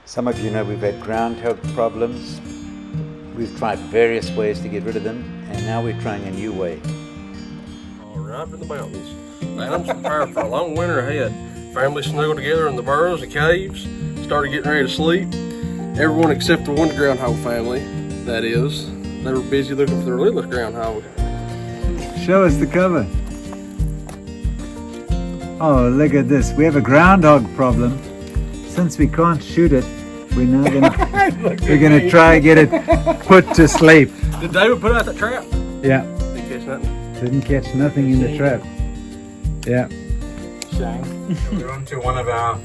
Some of you know we've had groundhog problems. We've tried various ways to get rid of them, and now we're trying a new way. All right in the mountains. Adam's prepared for a long winter ahead. Families snuggled together in the burrows and caves, started getting ready to sleep. Everyone except the one groundhog family, that is, they were busy looking for their littlest groundhog. Show us the cover. Oh, look at this. We have a groundhog problem. Since we can't shoot it, we're now gonna try and get it put to sleep. Did David put out that trap? Yeah. Didn't catch nothing. Didn't catch nothing in the trap. Yeah. Shame. We're on to one of our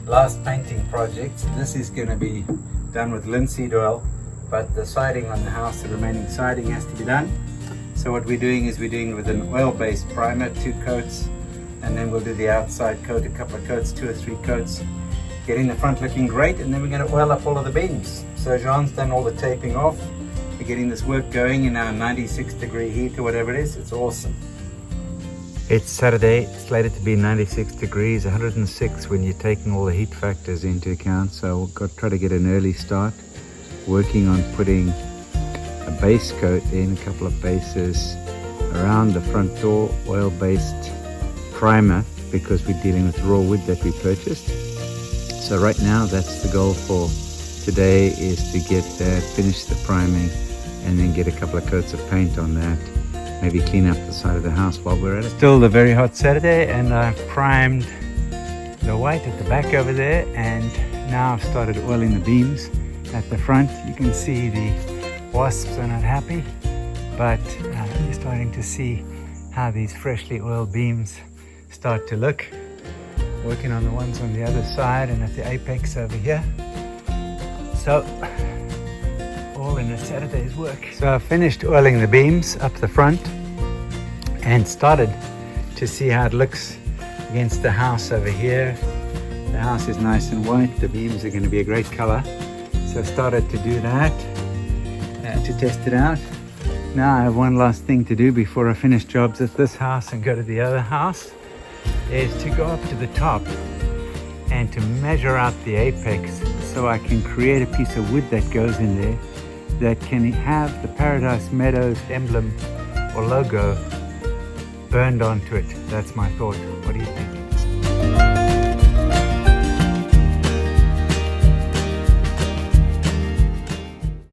last painting projects. This is going to be done with linseed oil, but the siding on the house, the remaining siding, has to be done. So what we're doing is we're doing with an oil-based primer, 2 coats, and then we'll do the outside coat, a couple of coats, 2 or 3 coats, getting the front looking great, and then we're going to oil up all of the beams. So Jean's done all the taping off. We're getting this work going in our 96-degree heat or whatever it is. It's awesome. It's Saturday, slated to be 96 degrees, 106 when you're taking all the heat factors into account. So we've got to try to get an early start, working on putting a base coat in, a couple of bases around the front door, oil-based primer, because we're dealing with raw wood that we purchased. So right now, that's the goal for today, is to get that, finish the priming, and then get a couple of coats of paint on that. Maybe clean up the side of the house while we're at it. Still a very hot Saturday, and I've primed the white at the back over there, and now I've started oiling the beams at the front. You can see the wasps are not happy, but you're starting to see how these freshly oiled beams start to look. Working on the ones on the other side and at the apex over here. So all in a Saturday's work. So I finished oiling the beams up the front and started to see how it looks against the house over here. The house is nice and white. The beams are going to be a great color. So I started to do that to test it out. Now I have one last thing to do before I finish jobs at this house and go to the other house, is to go up to the top and to measure out the apex so I can create a piece of wood that goes in there that can have the Paradise Meadows emblem or logo burned onto it. That's my thought. What do you think?